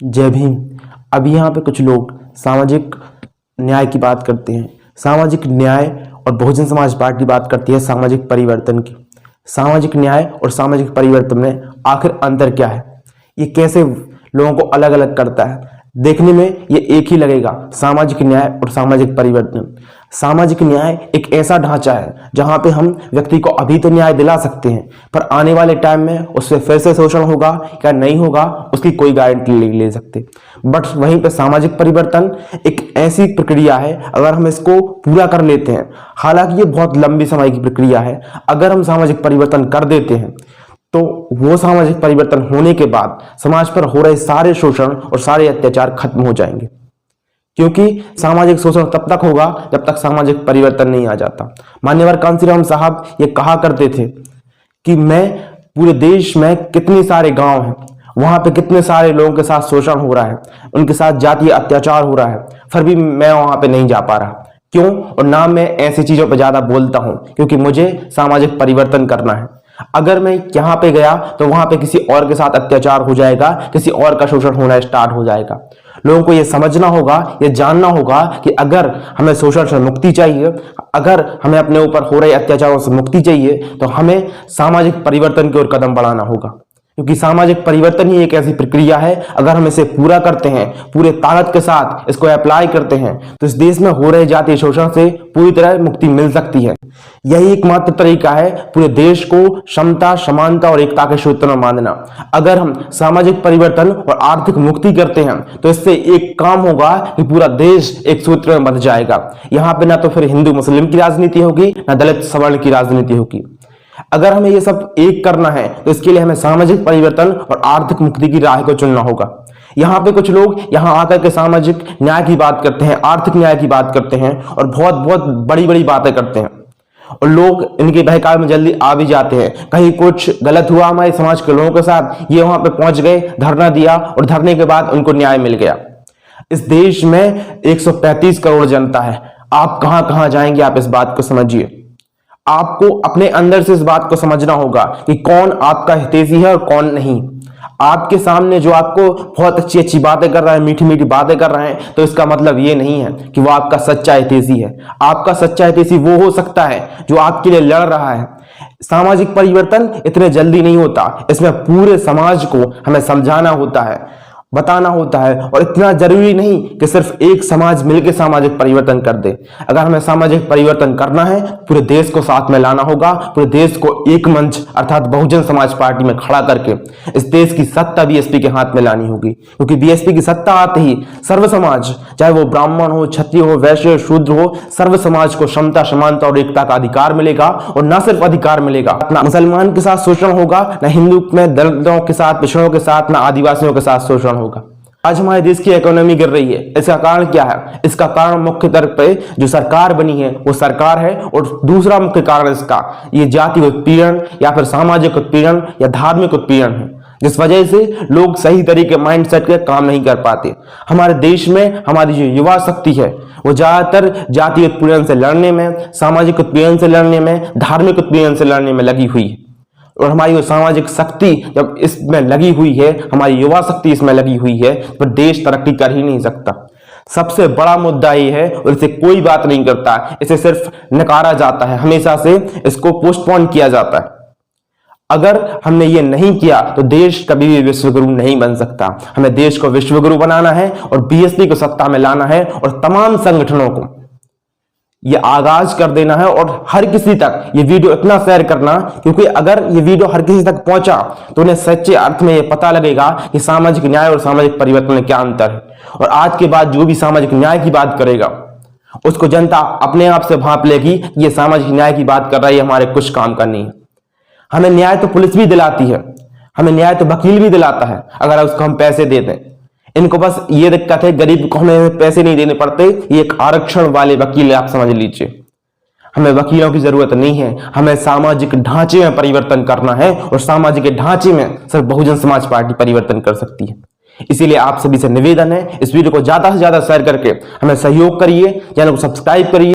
जय भीम। अभी यहाँ पे कुछ लोग सामाजिक न्याय की बात करते हैं। सामाजिक न्याय और बहुजन समाज पार्टी बात करती है सामाजिक परिवर्तन की। सामाजिक न्याय और सामाजिक परिवर्तन में आखिर अंतर क्या है, ये कैसे लोगों को अलग अलग करता है? देखने में ये एक ही लगेगा, सामाजिक न्याय और सामाजिक परिवर्तन। सामाजिक न्याय एक ऐसा ढांचा है जहां पे हम व्यक्ति को अभी तो न्याय दिला सकते हैं, पर आने वाले टाइम में उससे फिर से शोषण होगा या नहीं होगा उसकी कोई गारंटी नहीं ले सकते। बट वहीं पे सामाजिक परिवर्तन एक ऐसी प्रक्रिया है, अगर हम इसको पूरा कर लेते हैं, हालांकि ये बहुत लंबी समय की प्रक्रिया है, अगर हम सामाजिक परिवर्तन कर देते हैं तो वो सामाजिक परिवर्तन होने के बाद समाज पर हो रहे सारे शोषण और सारे अत्याचार खत्म हो जाएंगे। क्योंकि सामाजिक शोषण तब तक होगा जब तक सामाजिक परिवर्तन नहीं आ जाता। मान्यवर कांसीराम साहब ये कहा करते थे कि मैं पूरे देश में कितने सारे गांव हैं, वहां पे कितने सारे लोगों के साथ शोषण हो रहा है, उनके साथ जातीय अत्याचार हो रहा है, फिर भी मैं वहां पे नहीं जा पा रहा। क्यों? और ना मैं ऐसी चीजों पर ज्यादा बोलता हूं क्योंकि मुझे सामाजिक परिवर्तन करना है। अगर मैं यहां पे गया तो वहां पे किसी और के साथ अत्याचार हो जाएगा, किसी और का शोषण होना स्टार्ट हो जाएगा। लोगों को यह समझना होगा, यह जानना होगा कि अगर हमें शोषण से मुक्ति चाहिए, अगर हमें अपने ऊपर हो रहे अत्याचारों से मुक्ति चाहिए, तो हमें सामाजिक परिवर्तन की ओर कदम बढ़ाना होगा। क्योंकि सामाजिक परिवर्तन ही एक ऐसी प्रक्रिया है, अगर हम इसे पूरा करते हैं, पूरे ताकत के साथ इसको अप्लाई करते हैं, तो इस देश में हो रहे जातीय शोषण से पूरी तरह मुक्ति मिल सकती है। यही एकमात्र तरीका है पूरे देश को समता, समानता और एकता के सूत्र में बांधना। अगर हम सामाजिक परिवर्तन और आर्थिक मुक्ति करते हैं तो इससे एक काम होगा कि पूरा देश एक सूत्र में बंध जाएगा। यहाँ पे ना तो फिर हिंदू मुस्लिम की राजनीति होगी, ना दलित सवर्ण की राजनीति होगी। अगर हमें ये सब एक करना है तो इसके लिए हमें सामाजिक परिवर्तन और आर्थिक मुक्ति की राह को चुनना होगा। यहाँ पे कुछ लोग यहाँ आकर के सामाजिक न्याय की बात करते हैं, आर्थिक न्याय की बात करते हैं और बहुत बहुत बड़ी बड़ी बातें करते हैं, और लोग इनके बहकावे में जल्दी आ भी जाते हैं। कहीं कुछ गलत हुआ हमारे समाज के लोगों के साथ, ये वहां पे पहुंच गए, धरना दिया और धरने के बाद उनको न्याय मिल गया। इस देश में 135 करोड़ जनता है। आप कहां कहां जाएंगे, आप इस बात को समझिए। आपको अपने अंदर से इस बात को समझना होगा कि कौन आपका हितैषी है और कौन नहीं। आपके सामने जो आपको बहुत अच्छी अच्छी बातें कर रहा है, मीठी मीठी बातें कर रहे हैं, तो इसका मतलब ये नहीं है कि वो आपका सच्चा हितैषी है। आपका सच्चा हितैषी वो हो सकता है जो आपके लिए लड़ रहा है। सामाजिक परिवर्तन इतने जल्दी नहीं होता, इसमें पूरे समाज को हमें समझाना होता है, बताना होता है, और इतना जरूरी नहीं कि सिर्फ एक समाज मिलकर सामाजिक परिवर्तन कर दे। अगर हमें सामाजिक परिवर्तन करना है, पूरे देश को साथ में लाना होगा, पूरे देश को एक मंच अर्थात बहुजन समाज पार्टी में खड़ा करके इस देश की सत्ता बीएसपी के हाथ में लानी होगी। क्योंकि बीएसपी की सत्ता आते ही सर्व समाज, चाहे वो ब्राह्मण हो, क्षत्रिय हो, वैश्य हो, शूद्र हो, सर्व समाज को समता, समानता और एकता का अधिकार मिलेगा। और न सिर्फ अधिकार मिलेगा, ना मुसलमान के साथ शोषण होगा, ना हिंदू में दलितों के साथ, पिछड़ों के साथ, ना आदिवासियों के साथ शोषण होगा। आज हमारे देश की इकोनॉमी गिर रही है, इसका कारण क्या है? इसका कारण मुख्य तौर पे जो सरकार बनी है वो सरकार है, और दूसरा मुख्य कारण इसका ये जाति उत्पीड़न या फिर सामाजिक उत्पीड़न या धार्मिक उत्पीड़न है, जिस वजह से लोग सही तरीके माइंडसेट के काम नहीं कर पाते। हमारे देश में हमारी जो युवा शक्ति है वो ज्यादातर जातीय उत्पीड़न से लड़ने में, सामाजिक उत्पीड़न से लड़ने में, धार्मिक उत्पीड़न से लड़ने में लगी हुई है। और हमारी वो सामाजिक शक्ति जब इसमें लगी हुई है, हमारी युवा शक्ति इसमें लगी हुई है, तो देश तरक्की कर ही नहीं सकता। सबसे बड़ा मुद्दा ये है, और इसे कोई बात नहीं करता, इसे सिर्फ नकारा जाता है, हमेशा से इसको पोस्टपोन किया जाता है। अगर हमने ये नहीं किया तो देश कभी भी विश्वगुरु नहीं बन सकता। हमें देश को विश्वगुरु बनाना है और बीएसपी को सत्ता में लाना है, और तमाम संगठनों को ये आगाज कर देना है, और हर किसी तक ये वीडियो इतना शेयर करना, क्योंकि अगर ये वीडियो हर किसी तक पहुंचा तो उन्हें सच्चे अर्थ में ये पता लगेगा कि सामाजिक न्याय और सामाजिक परिवर्तन में क्या अंतर है। और आज के बाद जो भी सामाजिक न्याय की बात करेगा उसको जनता अपने आप से भांप लेगी कि ये सामाजिक न्याय की बात कर रहा है, ये हमारे कुछ काम का नहीं है। हमें न्याय तो पुलिस भी दिलाती है, हमें न्याय तो वकील भी दिलाता है, अगर उसको हम पैसे दे दें। इनको बस ये दिक्कत है, गरीब को हमें पैसे नहीं देने पड़ते, ये एक आरक्षण वाले वकील आप समझ लीजिए। हमें वकीलों की जरूरत नहीं है, हमें सामाजिक ढांचे में परिवर्तन करना है, और सामाजिक ढांचे में सिर्फ बहुजन समाज पार्टी परिवर्तन कर सकती है। इसीलिए आप सभी से निवेदन है, इस वीडियो को ज्यादा से ज्यादा शेयर करके हमें सहयोग करिए, चैनल को सब्सक्राइब करिए।